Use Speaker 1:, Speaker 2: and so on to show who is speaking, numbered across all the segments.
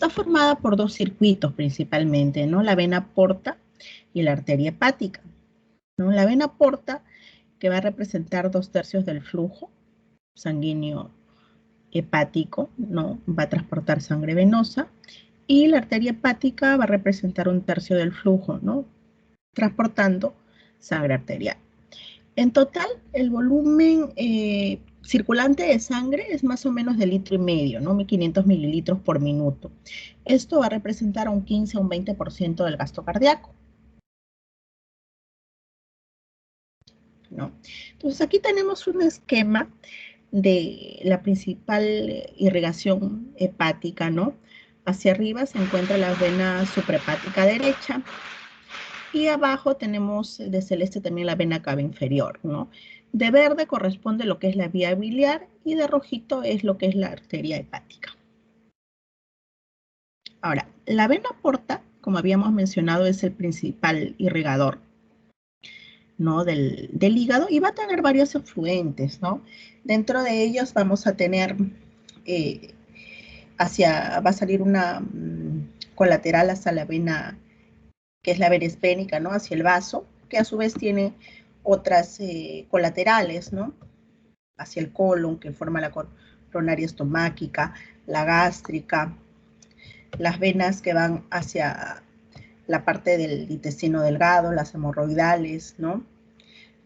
Speaker 1: Está formada por dos circuitos principalmente, ¿no? La vena porta y la arteria hepática, ¿no? La vena porta, que va a representar 2/3 del flujo sanguíneo hepático, ¿no? Va a transportar sangre venosa, y la arteria hepática va a representar 1/3 del flujo, ¿no? Transportando sangre arterial. En total, el volumen circulante de sangre es más o menos de 1,5 litros, ¿no? 1.500 mililitros por minuto. Esto va a representar un 15 a un 20% del gasto cardíaco, ¿no? Entonces, aquí tenemos un esquema de la principal irrigación hepática, ¿no? Hacia arriba se encuentra la vena suprahepática derecha, y abajo tenemos de celeste también la vena cava inferior, ¿no? De verde corresponde lo que es la vía biliar, y de rojito es lo que es la arteria hepática. Ahora, la vena porta, como habíamos mencionado, es el principal irrigador, ¿no? del hígado, y va a tener varios afluentes, ¿no? Dentro de ellos vamos a tener va a salir una colateral hasta la vena, que es la vena esplénica, ¿no? Hacia el vaso, que a su vez tiene otras colaterales, ¿no? Hacia el colon, que forma la coronaria estomáquica, la gástrica, las venas que van hacia la parte del intestino delgado, las hemorroidales, ¿no?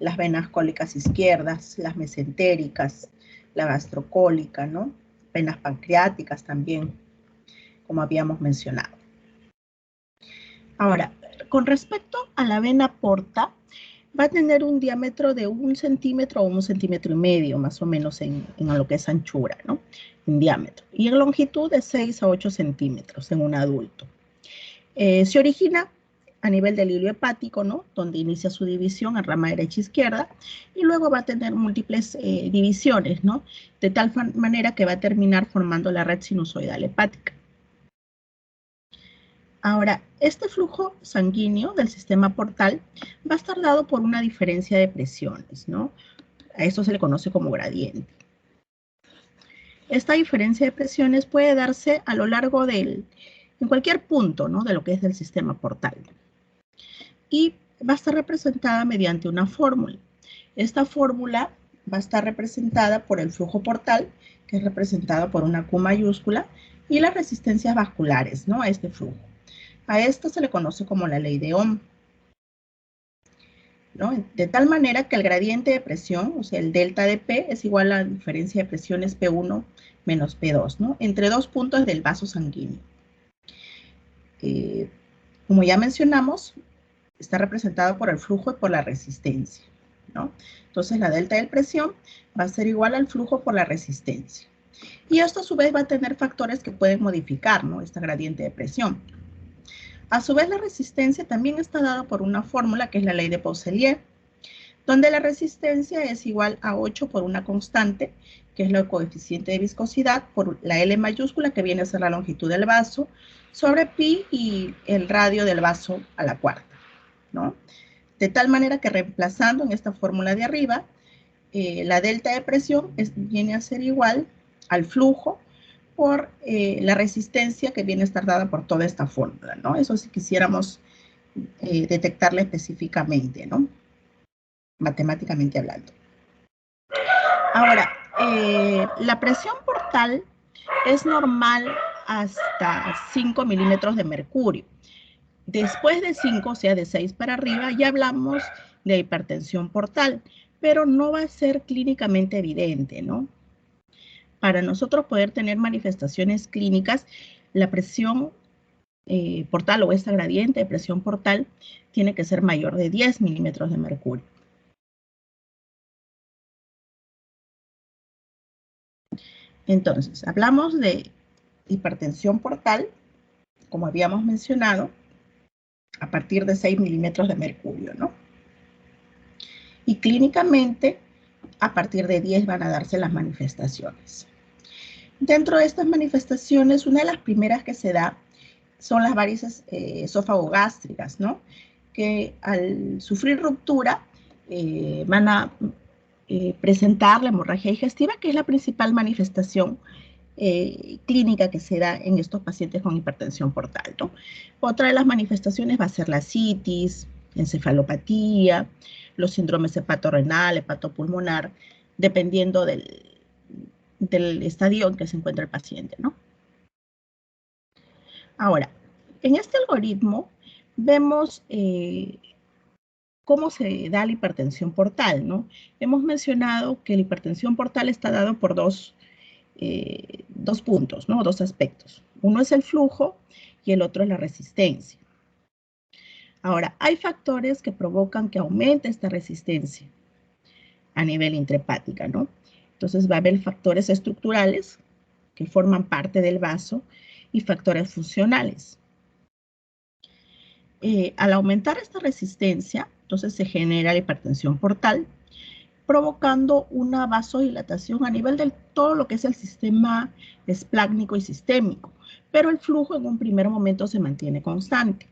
Speaker 1: Las venas cólicas izquierdas, las mesentéricas, la gastrocólica, ¿no? Venas pancreáticas también, como habíamos mencionado. Ahora, con respecto a la vena porta, va a tener un diámetro de 1 centímetro o 1,5 centímetros, más o menos en lo que es anchura, ¿no? En diámetro. Y en longitud de 6 a 8 centímetros en un adulto. Se origina a nivel del hilo hepático, ¿no? Donde inicia su división en rama derecha e izquierda, y luego va a tener múltiples divisiones, ¿no? De tal manera que va a terminar formando la red sinusoidal hepática. Ahora, este flujo sanguíneo del sistema portal va a estar dado por una diferencia de presiones, ¿no? A esto se le conoce como gradiente. Esta diferencia de presiones puede darse a lo largo en cualquier punto, ¿no? De lo que es el sistema portal. Y va a estar representada mediante una fórmula. Esta fórmula va a estar representada por el flujo portal, que es representado por una Q mayúscula, y las resistencias vasculares, ¿no? A este flujo. A esto se le conoce como la ley de Ohm, ¿no? De tal manera que el gradiente de presión, o sea, el delta de P, es igual a la diferencia de presiones P1 menos P2, ¿no? Entre dos puntos del vaso sanguíneo. Como ya mencionamos, está representado por el flujo y por la resistencia, ¿no? Entonces, la delta de presión va a ser igual al flujo por la resistencia. Y esto, a su vez, va a tener factores que pueden modificar, ¿no? Esta gradiente de presión. A su vez, la resistencia también está dada por una fórmula, que es la ley de Poisselier, donde la resistencia es igual a 8 por una constante, que es el coeficiente de viscosidad, por la L mayúscula, que viene a ser la longitud del vaso, sobre pi y el radio del vaso a la cuarta, ¿no? De tal manera que, reemplazando en esta fórmula de arriba, la delta de presión viene a ser igual al flujo por la resistencia, que viene a estar dada por toda esta fórmula, ¿no? Eso si quisiéramos detectarla específicamente, ¿no? Matemáticamente hablando. Ahora, la presión portal es normal hasta 5 milímetros de mercurio. Después de 5, o sea, de 6 para arriba, ya hablamos de hipertensión portal, pero no va a ser clínicamente evidente, ¿no? Para nosotros poder tener manifestaciones clínicas, la presión portal o esta gradiente de presión portal tiene que ser mayor de 10 milímetros de mercurio. Entonces, hablamos de hipertensión portal, como habíamos mencionado, a partir de 6 milímetros de mercurio, ¿no? Y clínicamente, a partir de 10 van a darse las manifestaciones. Dentro de estas manifestaciones, una de las primeras que se da son las varices esófago-gástricas, ¿no? Que al sufrir ruptura van a presentar la hemorragia digestiva, que es la principal manifestación clínica que se da en estos pacientes con hipertensión portal, ¿no? Otra de las manifestaciones va a ser la citis, encefalopatía, los síndromes hepatorrenal, hepatopulmonar, dependiendo del estadio en que se encuentra el paciente, ¿no? Ahora, en este algoritmo vemos cómo se da la hipertensión portal, ¿no? Hemos mencionado que la hipertensión portal está dado por dos puntos, ¿no? Dos aspectos. Uno es el flujo y el otro es la resistencia. Ahora, hay factores que provocan que aumente esta resistencia a nivel intrahepática, ¿no? Entonces va a haber factores estructurales que forman parte del vaso y factores funcionales. Al aumentar esta resistencia, entonces se genera la hipertensión portal, provocando una vasodilatación a nivel de todo lo que es el sistema esplácnico y sistémico, pero el flujo en un primer momento se mantiene constante,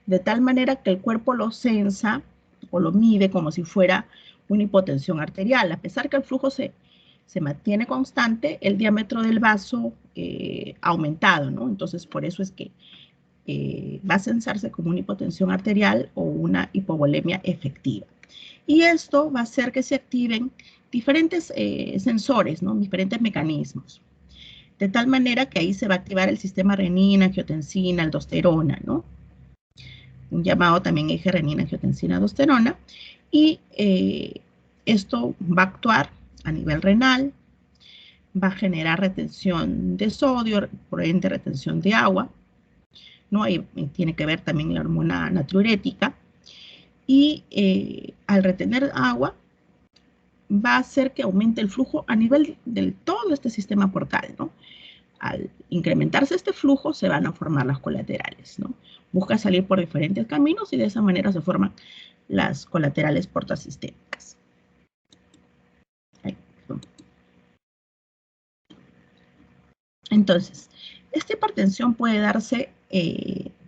Speaker 1: de tal manera que el cuerpo lo sensa o lo mide como si fuera una hipotensión arterial. A pesar que el flujo se mantiene constante, el diámetro del vaso ha aumentado, ¿no? Entonces, por eso es que va a censarse como una hipotensión arterial o una hipovolemia efectiva. Y esto va a hacer que se activen diferentes sensores, ¿no? Diferentes mecanismos. De tal manera que ahí se va a activar el sistema renina, angiotensina, aldosterona, ¿no? Un llamado también eje renina, angiotensina, aldosterona. Y esto va a actuar a nivel renal, va a generar retención de sodio, por ende retención de agua, ¿no? Ahí tiene que ver también la hormona natriurética. Y al retener agua, va a hacer que aumente el flujo a nivel de todo este sistema portal, ¿no? Al incrementarse este flujo, se van a formar las colaterales, ¿no? Busca salir por diferentes caminos y de esa manera se forman las colaterales portoasistémicas. Entonces, esta hipertensión puede darse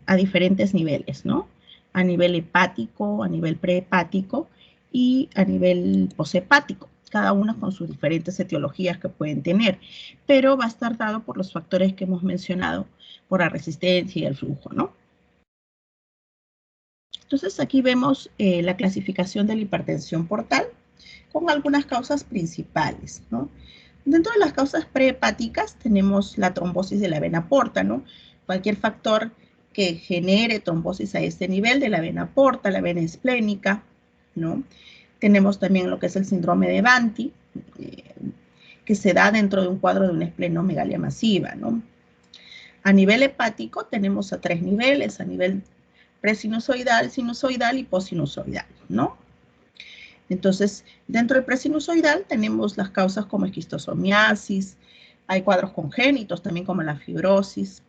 Speaker 1: a diferentes niveles, ¿no? A nivel hepático, a nivel prehepático y a nivel poshepático, cada una con sus diferentes etiologías que pueden tener, pero va a estar dado por los factores que hemos mencionado, por la resistencia y el flujo, ¿no? Entonces, aquí vemos la clasificación de la hipertensión portal con algunas causas principales, ¿no? Dentro de las causas prehepáticas tenemos la trombosis de la vena porta, ¿no? Cualquier factor que genere trombosis a este nivel de la vena porta, la vena esplénica, ¿no? Tenemos también lo que es el síndrome de Banti, que se da dentro de un cuadro de una esplenomegalia masiva, ¿no? A nivel hepático tenemos a 3 niveles, a nivel presinusoidal, sinusoidal y posinusoidal, ¿no? Entonces, dentro del presinusoidal tenemos las causas como esquistosomiasis, hay cuadros congénitos también como la fibrosis.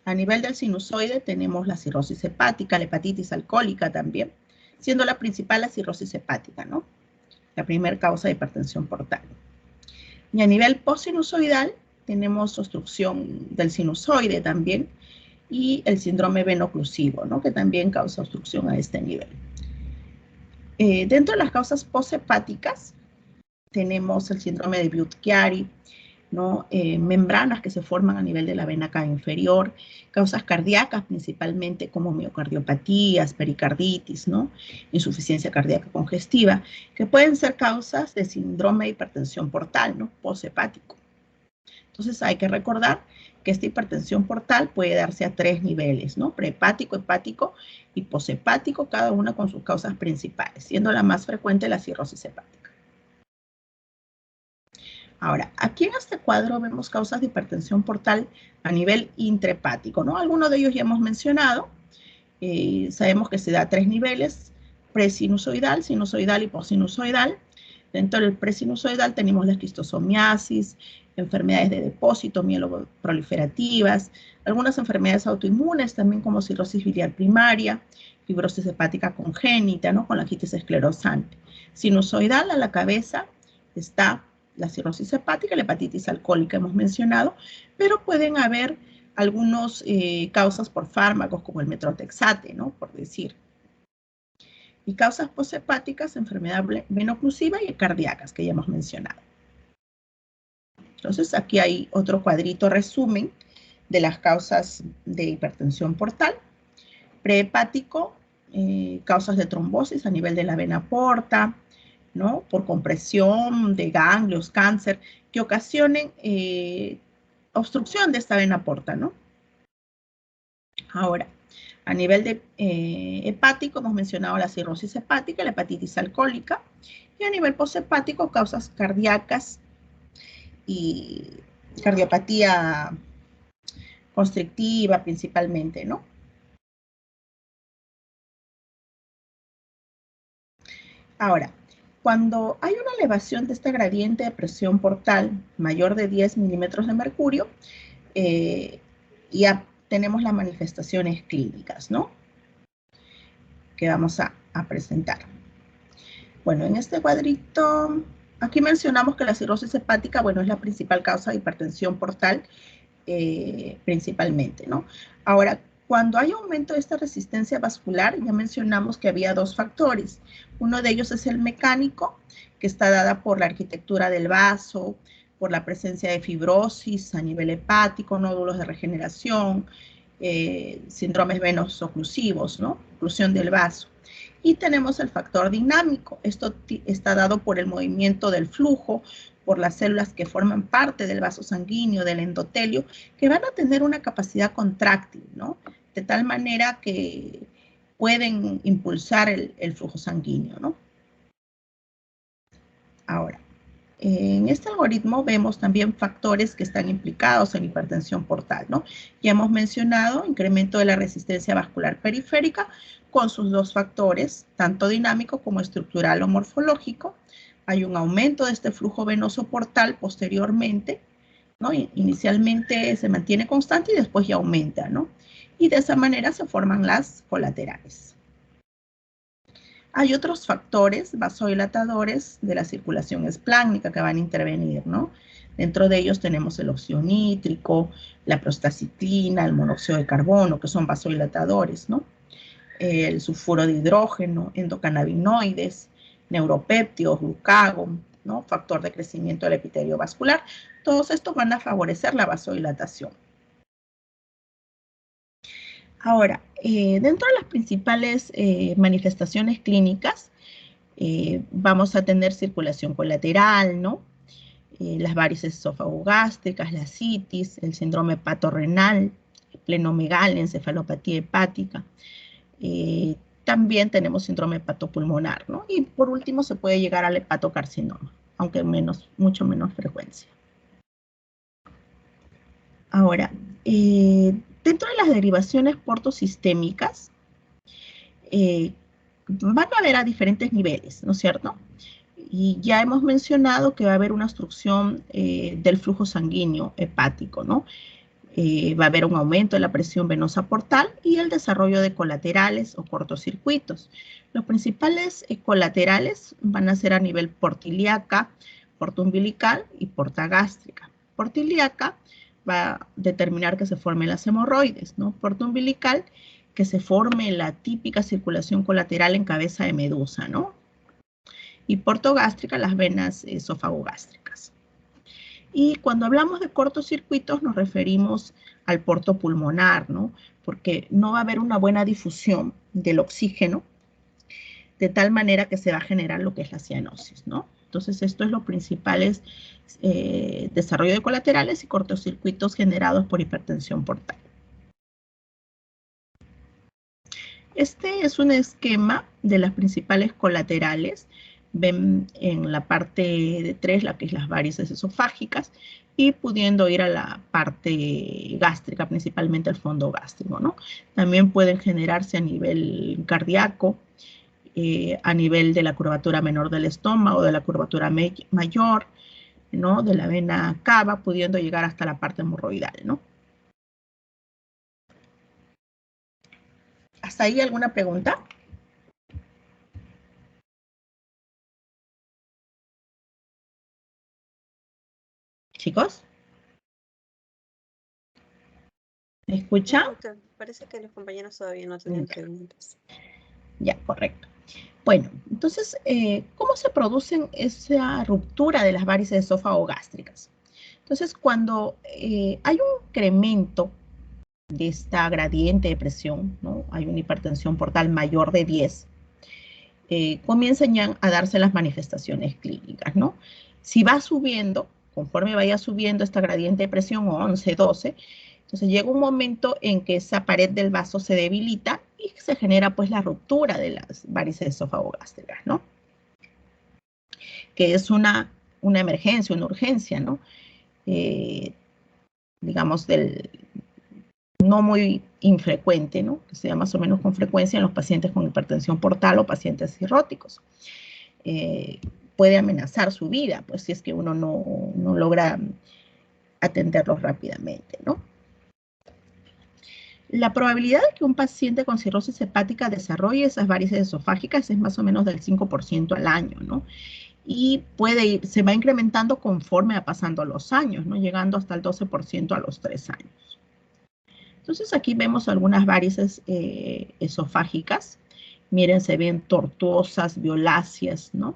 Speaker 1: A nivel del sinusoide tenemos la cirrosis hepática, la hepatitis alcohólica también, siendo la principal la cirrosis hepática, ¿no? La primera causa de hipertensión portal. Y a nivel postsinusoidal tenemos obstrucción del sinusoide también y el síndrome veno-oclusivo, ¿no? Que también causa obstrucción a este nivel. Dentro de las causas posthepáticas tenemos el síndrome de Budd-Chiari, ¿no? Membranas que se forman a nivel de la vena cava inferior, causas cardíacas principalmente como miocardiopatías, pericarditis, ¿no? Insuficiencia cardíaca congestiva, que pueden ser causas de síndrome de hipertensión portal, ¿no? Poshepático. Entonces hay que recordar que esta hipertensión portal puede darse a 3 niveles, ¿no? Prehepático, hepático y poshepático, cada una con sus causas principales, siendo la más frecuente la cirrosis hepática. Ahora, aquí en este cuadro vemos causas de hipertensión portal a nivel intrahepático, ¿no? Algunos de ellos ya hemos mencionado. Sabemos que se da a 3 niveles, presinusoidal, sinusoidal y postsinusoidal. Dentro del presinusoidal tenemos la esquistosomiasis, enfermedades de depósito, mieloproliferativas, algunas enfermedades autoinmunes también como cirrosis biliar primaria, fibrosis hepática congénita, ¿no? Con la quitis esclerosante. Sinusoidal, a la cabeza está la cirrosis hepática, la hepatitis alcohólica hemos mencionado, pero pueden haber algunas causas por fármacos como el metrotexate, ¿no? Por decir. Y causas poshepáticas, enfermedad veno-oclusiva y cardíacas que ya hemos mencionado. Entonces, aquí hay otro cuadrito resumen de las causas de hipertensión portal. Prehepático, causas de trombosis a nivel de la vena porta, ¿no? Por compresión de ganglios, cáncer, que ocasionen obstrucción de esta vena porta, ¿no? Ahora, a nivel de hepático, hemos mencionado la cirrosis hepática, la hepatitis alcohólica, y a nivel poshepático, causas cardíacas y cardiopatía constrictiva principalmente, ¿no? Ahora, cuando hay una elevación de este gradiente de presión portal mayor de 10 milímetros de mercurio, ya tenemos las manifestaciones clínicas, ¿no? Que vamos a presentar. Bueno, en este cuadrito, aquí mencionamos que la cirrosis hepática, bueno, es la principal causa de hipertensión portal, principalmente, ¿no? Ahora, cuando hay aumento de esta resistencia vascular, ya mencionamos que había dos factores. Uno de ellos es el mecánico, que está dada por la arquitectura del vaso, por la presencia de fibrosis a nivel hepático, nódulos de regeneración, síndromes venosos oclusivos, ¿no? Oclusión del vaso. Y tenemos el factor dinámico. Esto está dado por el movimiento del flujo, por las células que forman parte del vaso sanguíneo, del endotelio, que van a tener una capacidad contráctil, ¿no? De tal manera que pueden impulsar el flujo sanguíneo, ¿no? Ahora, en este algoritmo vemos también factores que están implicados en hipertensión portal, ¿no? Ya hemos mencionado incremento de la resistencia vascular periférica con sus dos factores, tanto dinámico como estructural o morfológico. Hay un aumento de este flujo venoso portal posteriormente, ¿no? Inicialmente se mantiene constante y después ya aumenta, ¿no? Y de esa manera se forman las colaterales. Hay otros factores vasodilatadores de la circulación espláncnica que van a intervenir, ¿no? Dentro de ellos tenemos el óxido nítrico, la prostaciclina, el monóxido de carbono, que son vasodilatadores, ¿no? El sulfuro de hidrógeno, endocannabinoides, neuropéptidos, glucagón, ¿no? Factor de crecimiento del epitelio vascular. Todos estos van a favorecer la vasodilatación. Ahora, dentro de las principales manifestaciones clínicas, vamos a tener circulación colateral, ¿no? Las varices esófago-gástricas, la citis, el síndrome hepatorrenal, plenomegalia, encefalopatía hepática. También tenemos síndrome hepatopulmonar, ¿no? Y por último se puede llegar al hepatocarcinoma, aunque mucho menos frecuencia. Ahora, dentro de las derivaciones portosistémicas, van a haber a diferentes niveles, ¿no es cierto? Y ya hemos mencionado que va a haber una obstrucción del flujo sanguíneo hepático, ¿no? Va a haber un aumento de la presión venosa portal y el desarrollo de colaterales o cortocircuitos. Los principales colaterales van a ser a nivel porta-ilíaca, porta umbilical y porta gástrica. Porta ilíaca va a determinar que se formen las hemorroides, ¿no? Porta umbilical, que se forme la típica circulación colateral en cabeza de medusa, ¿no? Y portogástrica, las venas esofagogástricas. Y cuando hablamos de cortocircuitos nos referimos al porto pulmonar, ¿no? Porque no va a haber una buena difusión del oxígeno, de tal manera que se va a generar lo que es la cianosis, ¿no? Entonces, esto es lo principal, es desarrollo de colaterales y cortocircuitos generados por hipertensión portal. Este es un esquema de las principales colaterales. Ven en la parte de 3, la que es las varices esofágicas, y pudiendo ir a la parte gástrica, principalmente al fondo gástrico, ¿no? También pueden generarse a nivel cardíaco, a nivel de la curvatura menor del estómago, de la curvatura mayor, ¿no? De la vena cava, pudiendo llegar hasta la parte hemorroidal, ¿no? ¿Hasta ahí alguna pregunta? Chicos, ¿me escuchan?
Speaker 2: No, parece que los compañeros todavía no tienen preguntas.
Speaker 1: Ya, correcto. Bueno, entonces, ¿cómo se produce esa ruptura de las varices esófago-gástricas? Entonces, cuando hay un incremento de esta gradiente de presión, ¿no? Hay una hipertensión portal mayor de 10, comienzan ya a darse las manifestaciones clínicas, ¿no? Si va subiendo, conforme vaya subiendo esta gradiente de presión, 11, 12, entonces llega un momento en que esa pared del vaso se debilita y se genera pues la ruptura de las varices esofagogástricas, ¿no? Que es una emergencia, una urgencia, ¿no? Digamos, no muy infrecuente, ¿no? Que sea más o menos con frecuencia en los pacientes con hipertensión portal o pacientes cirróticos. Puede amenazar su vida, pues si es que uno no logra atenderlos rápidamente, ¿no? La probabilidad de que un paciente con cirrosis hepática desarrolle esas varices esofágicas es más o menos del 5% al año, ¿no? Y se va incrementando conforme va pasando los años, ¿no? Llegando hasta el 12% a los 3 años. Entonces aquí vemos algunas varices esofágicas. Miren, se ven tortuosas, violáceas, ¿no?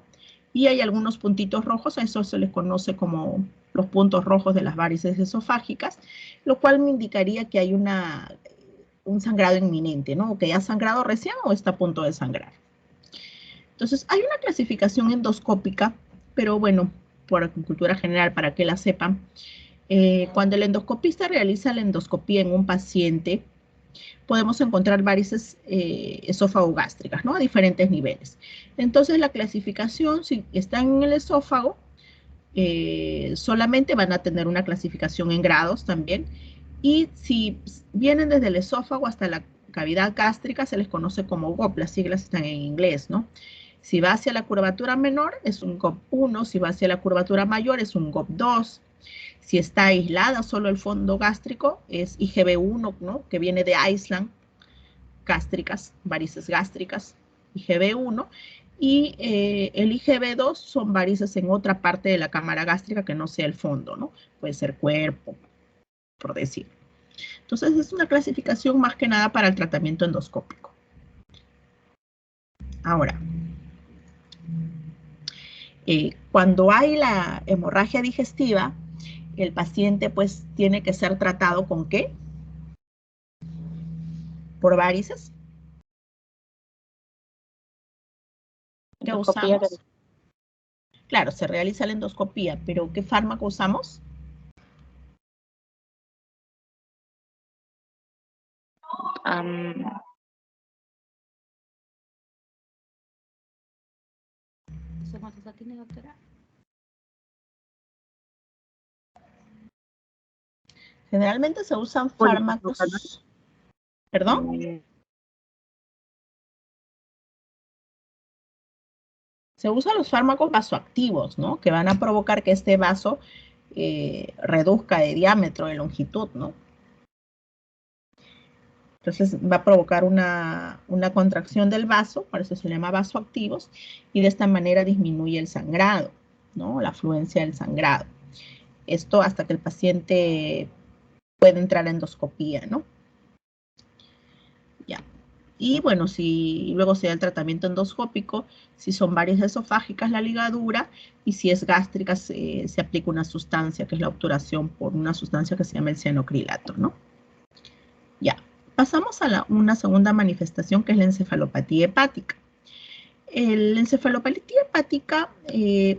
Speaker 1: Y hay algunos puntitos rojos, a eso se les conoce como los puntos rojos de las varices esofágicas, lo cual me indicaría que hay un sangrado inminente, ¿no? O que ya ha sangrado recién o está a punto de sangrar. Entonces, hay una clasificación endoscópica, pero bueno, por cultura general, para que la sepan, cuando el endoscopista realiza la endoscopía en un paciente, podemos encontrar varices esofagogástricas, ¿no? A diferentes niveles. Entonces, la clasificación, si están en el esófago, solamente van a tener una clasificación en grados también. Y si vienen desde el esófago hasta la cavidad gástrica, se les conoce como GOP, las siglas están en inglés, ¿no? Si va hacia la curvatura menor, es un GOP 1, si va hacia la curvatura mayor, es un GOP 2. Si está aislada solo el fondo gástrico, es IgB1, ¿no? Que viene de Iceland, gástricas, varices gástricas, IgB1. Y el IgB2 son varices en otra parte de la cámara gástrica que no sea el fondo, ¿no? Puede ser cuerpo, por decir. Entonces, es una clasificación más que nada para el tratamiento endoscópico. Ahora, cuando hay la hemorragia digestiva, el paciente pues tiene que ser tratado ¿con qué? Por varices. ¿Qué usamos? Claro, se realiza la endoscopía, pero ¿qué fármaco usamos? Generalmente se usan fármacos. ¿Perdón? Se usan los fármacos vasoactivos, ¿no? Que van a provocar que este vaso reduzca de diámetro, de longitud, ¿no? Entonces va a provocar una contracción del vaso, por eso se llama vasoactivos, y de esta manera disminuye el sangrado, ¿no? La afluencia del sangrado. Esto hasta que el paciente puede entrar a endoscopía, ¿no? Ya. Y bueno, si luego se da el tratamiento endoscópico, si son varices esofágicas la ligadura, y si es gástrica se aplica una sustancia que es la obturación por una sustancia que se llama el cianocrilato, ¿no? Ya. Pasamos a una segunda manifestación que es la encefalopatía hepática. La encefalopatía hepática,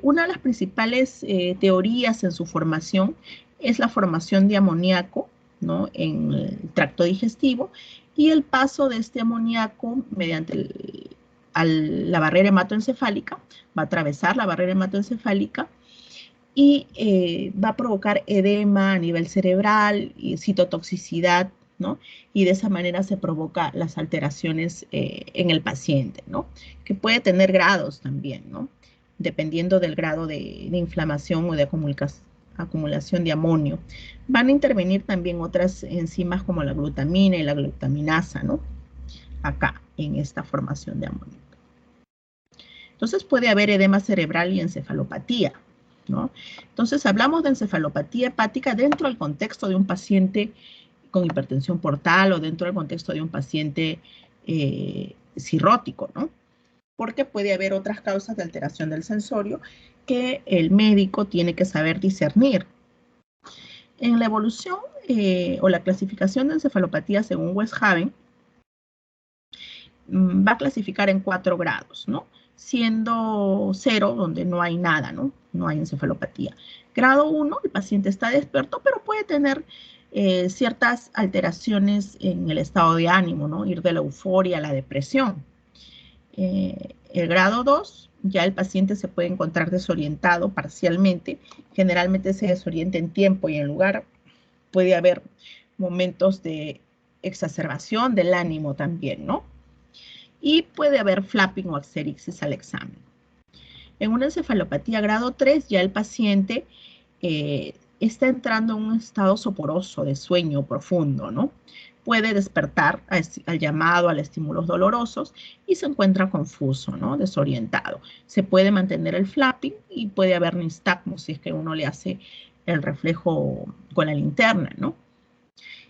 Speaker 1: una de las principales teorías en su formación es la formación de amoníaco, ¿no? En el tracto digestivo y el paso de este amoníaco mediante la barrera hematoencefálica, va a atravesar la barrera hematoencefálica y va a provocar edema a nivel cerebral y citotoxicidad, ¿no? Y de esa manera se provoca las alteraciones en el paciente, ¿no? Que puede tener grados también, ¿no? Dependiendo del grado de inflamación o de acumulación de amonio. Van a intervenir también otras enzimas como la glutamina y la glutaminasa, ¿no? Acá, en esta formación de amonio. Entonces puede haber edema cerebral y encefalopatía, ¿no? Entonces hablamos de encefalopatía hepática dentro del contexto de un paciente con hipertensión portal o dentro del contexto de un paciente cirrótico, ¿no? Porque puede haber otras causas de alteración del sensorio que el médico tiene que saber discernir En la evolución o la clasificación de encefalopatía según Westhaven, va a clasificar en 4 grados, ¿no? Siendo 0 donde no hay nada, ¿no? No hay encefalopatía. Grado 1, el paciente está despierto, pero puede tener ciertas alteraciones en el estado de ánimo, ¿no? Ir de la euforia a la depresión. El grado 2, ya el paciente se puede encontrar desorientado parcialmente, generalmente se desorienta en tiempo y en lugar, puede haber momentos de exacerbación del ánimo también, ¿no? Y puede haber flapping o axerixis al examen. En una encefalopatía grado 3, ya el paciente está entrando en un estado soporoso de sueño profundo, ¿no? Puede despertar al llamado, a estímulos dolorosos y se encuentra confuso, ¿no? Desorientado. Se puede mantener el flapping y puede haber nistagmus si es que uno le hace el reflejo con la linterna, ¿no?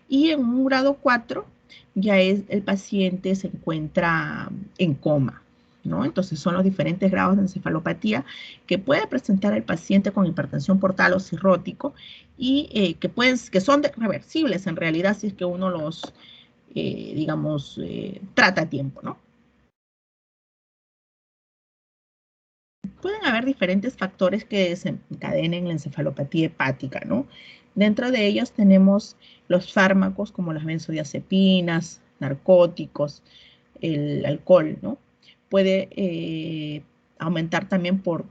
Speaker 1: Y en un grado 4 ya el paciente se encuentra en coma, ¿no? Entonces son los diferentes grados de encefalopatía que puede presentar el paciente con hipertensión portal o cirrótico y que son reversibles en realidad si es que uno los, trata a tiempo, ¿no? Pueden haber diferentes factores que desencadenen la encefalopatía hepática, ¿no? Dentro de ellos tenemos los fármacos como las benzodiazepinas, narcóticos, el alcohol, ¿no? Puede aumentar también por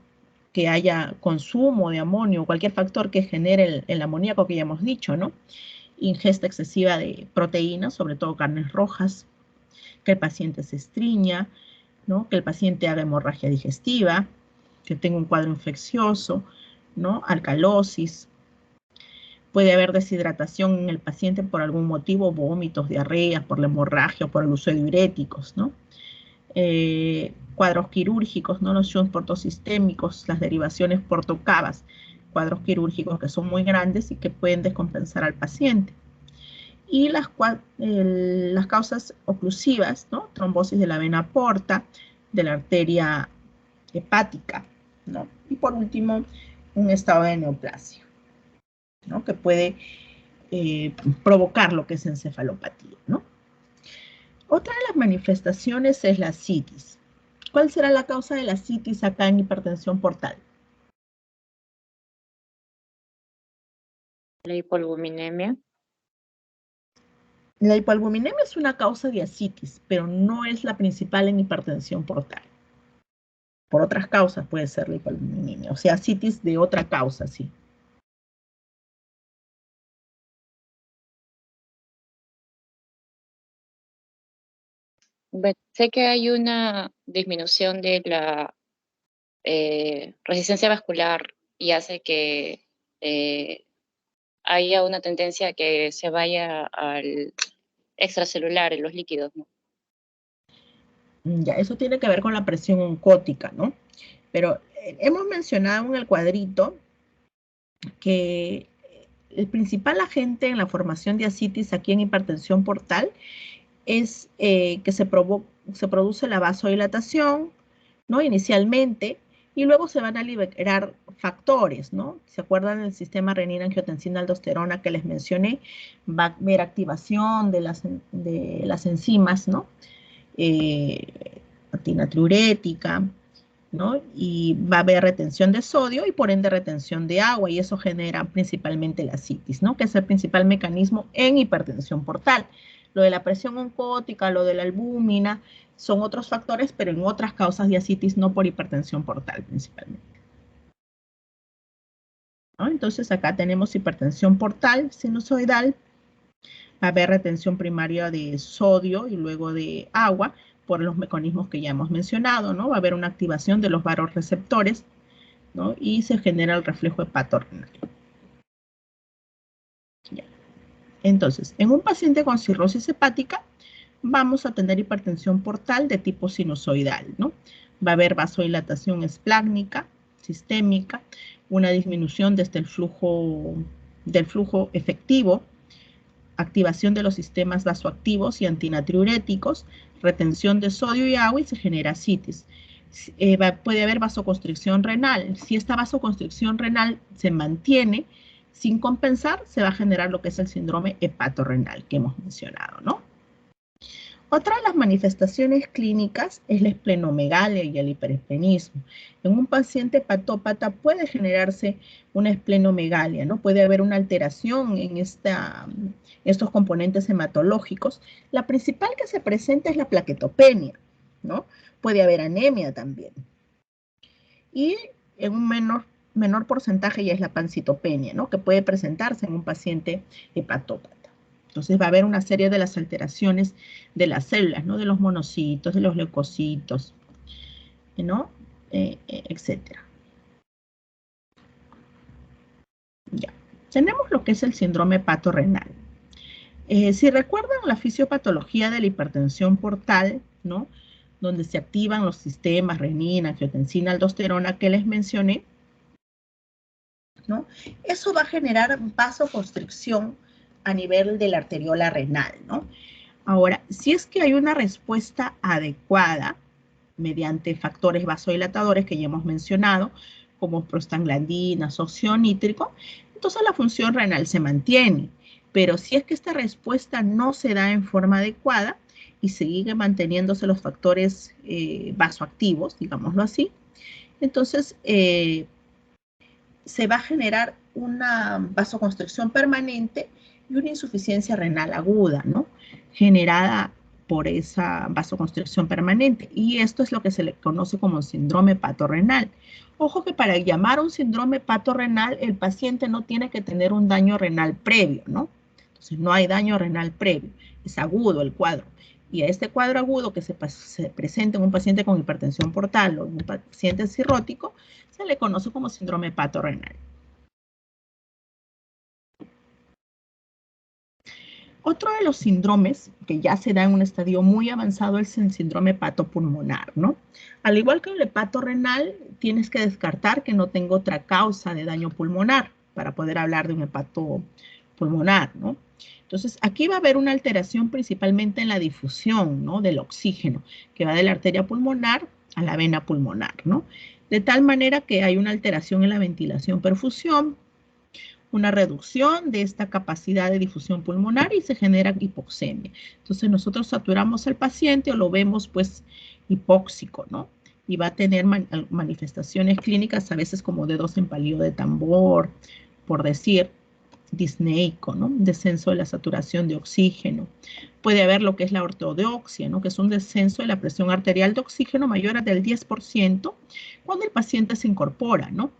Speaker 1: que haya consumo de amonio, cualquier factor que genere el amoníaco que ya hemos dicho, ¿no? Ingesta excesiva de proteínas, sobre todo carnes rojas, que el paciente se estreña, ¿no? Que el paciente haga hemorragia digestiva, que tenga un cuadro infeccioso, ¿no? Alcalosis. Puede haber deshidratación en el paciente por algún motivo, vómitos, diarreas, por la hemorragia o por el uso de diuréticos, ¿no? Cuadros quirúrgicos, ¿no? Los shunts portosistémicos, las derivaciones portocavas, cuadros quirúrgicos que son muy grandes y que pueden descompensar al paciente. Y las causas oclusivas, ¿no? Trombosis de la vena porta, de la arteria hepática, ¿no? Y por último, un estado de neoplasia, ¿no? Que puede provocar lo que es encefalopatía, ¿no? Otra de las manifestaciones es la citis. ¿Cuál será la causa de la citis acá en hipertensión portal?
Speaker 3: La hipoalbuminemia.
Speaker 1: La hipoalbuminemia es una causa de ascitis, pero no es la principal en hipertensión portal. Por otras causas puede ser la hipoalbuminemia, o sea, ascitis de otra causa, sí.
Speaker 3: Sé que hay una disminución de la resistencia vascular y hace que haya una tendencia a que se vaya al extracelular en los líquidos, ¿no?
Speaker 1: Ya, eso tiene que ver con la presión oncótica, ¿no? Pero hemos mencionado en el cuadrito que el principal agente en la formación de ascitis aquí en hipertensión portal es que se produce la vasodilatación, ¿no? Inicialmente, y luego se van a liberar factores, ¿no? ¿Se acuerdan del sistema renina-angiotensina-aldosterona que les mencioné? Va a haber activación de las enzimas, ¿no? Antinatriurética, ¿no? Y va a haber retención de sodio y por ende retención de agua, y eso genera principalmente la ascitis, ¿no? Que es el principal mecanismo en hipertensión portal. Lo de la presión oncótica, lo de la albúmina, son otros factores, pero en otras causas de ascitis, no por hipertensión portal principalmente, ¿no? Entonces acá tenemos hipertensión portal sinusoidal, va a haber retención primaria de sodio y luego de agua por los mecanismos que ya hemos mencionado, ¿no? Va a haber una activación de los vasoreceptores, ¿no? Y se genera el reflejo hepatorrenal. Entonces, en un paciente con cirrosis hepática, vamos a tener hipertensión portal de tipo sinusoidal, ¿no? Va a haber vasodilatación esplácnica, sistémica, una disminución desde el del flujo efectivo, activación de los sistemas vasoactivos y antinatriuréticos, retención de sodio y agua y se genera ascitis. Puede haber vasoconstricción renal. Si esta vasoconstricción renal se mantiene, sin compensar, se va a generar lo que es el síndrome hepatorrenal que hemos mencionado, ¿no? Otra de las manifestaciones clínicas es la esplenomegalia y el hiperesplenismo. En un paciente hepatópata puede generarse una esplenomegalia, ¿no? Puede haber una alteración en estos componentes hematológicos. La principal que se presenta es la plaquetopenia, ¿no? Puede haber anemia también. Y en un menor porcentaje ya es la pancitopenia, ¿no? Que puede presentarse en un paciente hepatópata. Entonces va a haber una serie de las alteraciones de las células, ¿no? De los monocitos, de los leucocitos, ¿no? Etcétera. Ya. Tenemos lo que es el síndrome hepatorrenal. Si recuerdan la fisiopatología de la hipertensión portal, ¿no? Donde se activan los sistemas renina, angiotensina, aldosterona que les mencioné, ¿no? Eso va a generar vasoconstricción a nivel de la arteriola renal, ¿no? Ahora, si es que hay una respuesta adecuada mediante factores vasodilatadores que ya hemos mencionado, como prostaglandinas, óxido nítrico, entonces la función renal se mantiene. Pero si es que esta respuesta no se da en forma adecuada y sigue manteniéndose los factores vasoactivos, digámoslo así, entonces se va a generar una vasoconstricción permanente y una insuficiencia renal aguda, ¿no? Generada por esa vasoconstricción permanente. Y esto es lo que se le conoce como síndrome hepatorrenal. Ojo que para llamar un síndrome hepatorrenal, el paciente no tiene que tener un daño renal previo, ¿no? Entonces, no hay daño renal previo. Es agudo el cuadro. Y a este cuadro agudo que se presenta en un paciente con hipertensión portal o en un paciente cirrótico, se le conoce como síndrome hepatorrenal. Otro de los síndromes que ya se da en un estadio muy avanzado es el síndrome hepatopulmonar, ¿no? Al igual que el hepatorrenal, tienes que descartar que no tenga otra causa de daño pulmonar para poder hablar de un hepatopulmonar, ¿no? Entonces, aquí va a haber una alteración principalmente en la difusión, ¿no? Del oxígeno, que va de la arteria pulmonar a la vena pulmonar, ¿no? De tal manera que hay una alteración en la ventilación-perfusión, una reducción de esta capacidad de difusión pulmonar y se genera hipoxemia. Entonces nosotros saturamos al paciente o lo vemos pues hipóxico, ¿no? Y va a tener manifestaciones clínicas a veces como dedos en palillo de tambor, por decir, disneico, ¿no? Descenso de la saturación de oxígeno. Puede haber lo que es la ortodoxia, ¿no? Que es un descenso de la presión arterial de oxígeno mayor al del 10% cuando el paciente se incorpora, ¿no?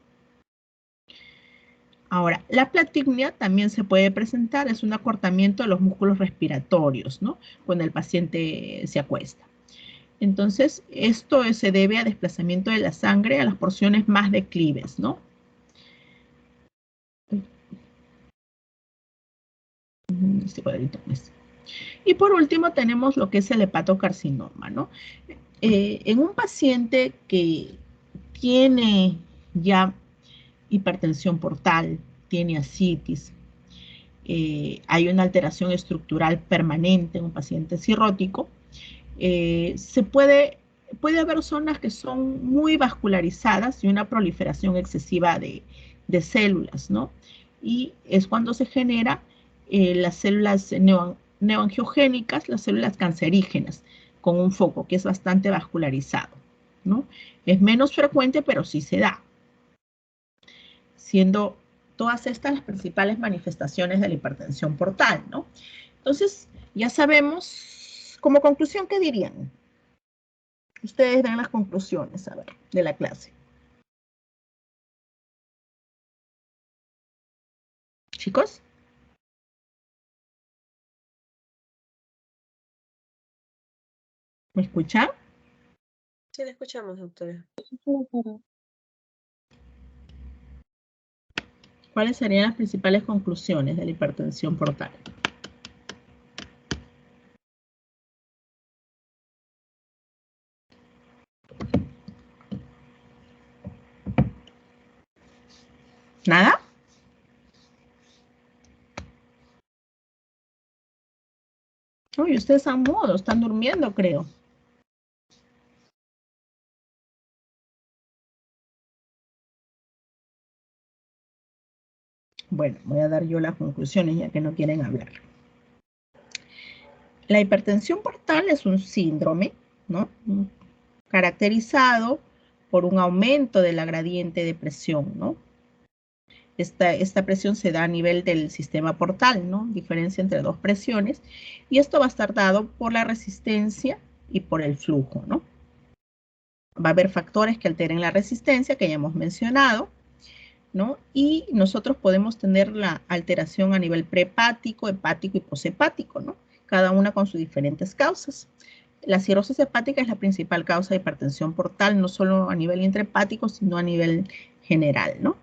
Speaker 1: Ahora, la platicnia también se puede presentar, es un acortamiento de los músculos respiratorios, ¿no? Cuando el paciente se acuesta. Entonces, esto se debe a desplazamiento de la sangre a las porciones más declives, ¿no? Este cuadrito es. Y por último tenemos lo que es el hepatocarcinoma, ¿no? En un paciente que tiene ya hipertensión portal, tiene ascitis, hay una alteración estructural permanente en un paciente cirrótico, puede haber zonas que son muy vascularizadas y una proliferación excesiva de células, ¿no? Y es cuando se genera las células neoangiogénicas, las células cancerígenas, con un foco que es bastante vascularizado, ¿no? Es menos frecuente, pero sí se da, siendo todas estas las principales manifestaciones de la hipertensión portal, ¿no? Entonces, ya sabemos, como conclusión, ¿qué dirían? Ustedes dan las conclusiones, a ver, de la clase. ¿Chicos? ¿Me escuchan?
Speaker 2: Sí, le escuchamos, doctora.
Speaker 1: ¿Cuáles serían las principales conclusiones de la hipertensión portal? ¿Nada? Uy, ustedes están mudos, están durmiendo, creo. Bueno, voy a dar yo las conclusiones ya que no quieren hablar. La hipertensión portal es un síndrome, ¿no? Caracterizado por un aumento de la gradiente de presión, ¿no? Esta presión se da a nivel del sistema portal, ¿no? Diferencia entre dos presiones. Y esto va a estar dado por la resistencia y por el flujo, ¿no? Va a haber factores que alteren la resistencia, que ya hemos mencionado, ¿no? Y nosotros podemos tener la alteración a nivel prehepático, hepático y poshepático, ¿no? Cada una con sus diferentes causas. La cirrosis hepática es la principal causa de hipertensión portal, no solo a nivel intrahepático, sino a nivel general, ¿no?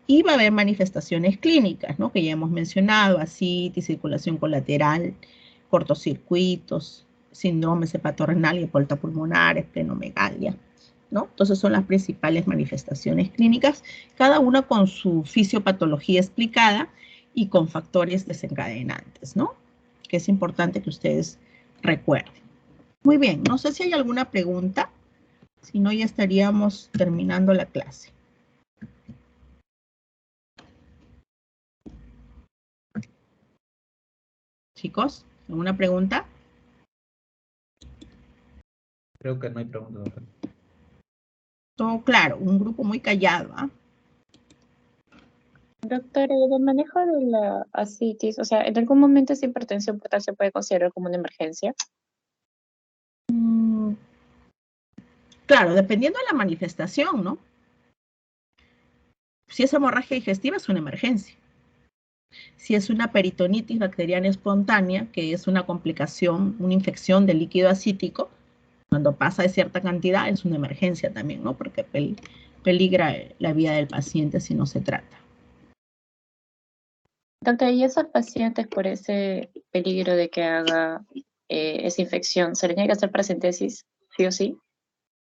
Speaker 1: Y va a haber manifestaciones clínicas, ¿no? Que ya hemos mencionado, ascitis, circulación colateral, cortocircuitos, síndromes hepatorrenal y hepatopulmonar, esplenomegalia, ¿no? Entonces son las principales manifestaciones clínicas, cada una con su fisiopatología explicada y con factores desencadenantes, ¿no? Que es importante que ustedes recuerden. Muy bien, no sé si hay alguna pregunta, si no ya estaríamos terminando la clase. Chicos, ¿alguna pregunta?
Speaker 4: Creo que no hay preguntas, doctora.
Speaker 1: Todo claro, un grupo muy callado, ¿ah?
Speaker 3: Doctora, y el manejo de la ascitis, o sea, ¿en algún momento esa hipertensión portal se puede considerar como una emergencia?
Speaker 1: Claro, dependiendo de la manifestación, ¿no? Si es hemorragia digestiva, es una emergencia. Si es una peritonitis bacteriana espontánea, que es una complicación, una infección del líquido ascítico, cuando pasa de cierta cantidad, es una emergencia también, ¿no? Porque peligra la vida del paciente si no se trata.
Speaker 3: Doctora, ¿y esos pacientes por ese peligro de que haga esa infección, se le tiene que hacer paracentesis, sí o sí?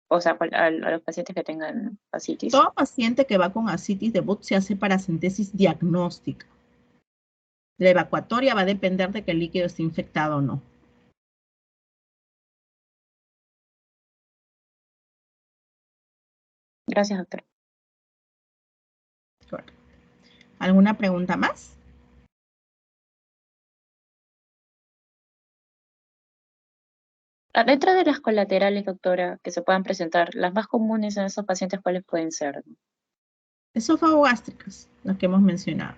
Speaker 3: O sea, a los pacientes que tengan ascitis.
Speaker 1: Todo paciente que va con ascitis debut se hace paracentesis diagnóstica. La evacuatoria va a depender de que el líquido esté infectado o no.
Speaker 3: Gracias, doctora.
Speaker 1: ¿Alguna pregunta más?
Speaker 3: Dentro de las colaterales, doctora, que se puedan presentar, las más comunes en esos pacientes, ¿cuáles pueden ser?
Speaker 1: Esofagogástricas, las que hemos mencionado.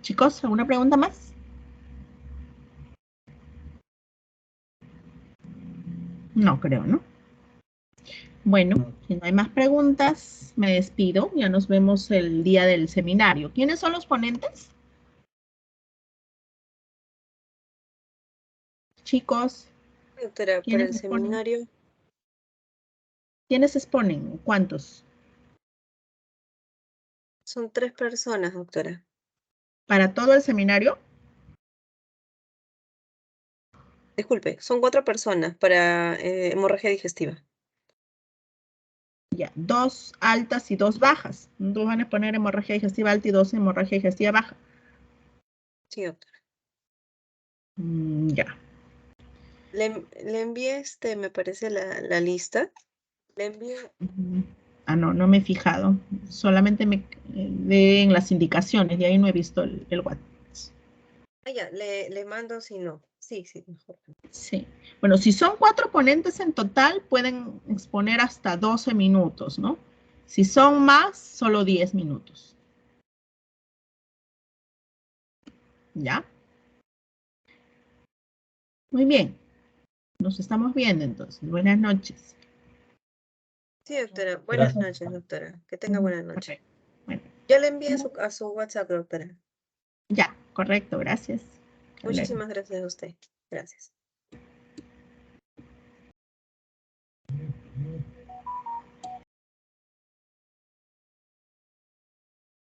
Speaker 1: Chicos, ¿alguna pregunta más? No creo, ¿no? Bueno, si no hay más preguntas, me despido. Ya nos vemos el día del seminario. ¿Quiénes son los ponentes? Chicos,
Speaker 2: Doctora, para
Speaker 1: ¿quiénes
Speaker 2: el
Speaker 1: exponen?
Speaker 2: seminario
Speaker 1: ¿Quiénes exponen? ¿Cuántos?
Speaker 2: son 3 personas, doctora.
Speaker 1: ¿Para todo el seminario?
Speaker 2: Disculpe, son 4 personas para hemorragia digestiva.
Speaker 1: Ya, 2 altas y 2 bajas. 2 van a exponer hemorragia digestiva alta y 2 hemorragia digestiva baja.
Speaker 2: Sí, doctora.
Speaker 1: Ya.
Speaker 2: Le envié me parece la lista. Le envié.
Speaker 1: No me he fijado. Solamente me ve en las indicaciones, de ahí no he visto el WhatsApp.
Speaker 2: Ah, ya, le mando si no. Sí, mejor.
Speaker 1: Sí. Bueno, si son 4 ponentes en total, pueden exponer hasta 12 minutos, ¿no? Si son más, solo 10 minutos. ¿Ya? Muy bien. Nos estamos viendo entonces. Buenas noches.
Speaker 2: Sí, doctora. Buenas
Speaker 4: Gracias.
Speaker 2: noches, doctora. Que tenga buena noche.
Speaker 1: Correcto. Bueno,
Speaker 2: Ya le envié a su WhatsApp, doctora.
Speaker 1: ya, correcto, gracias. Hasta luego.
Speaker 2: Muchísimas gracias a usted. Gracias.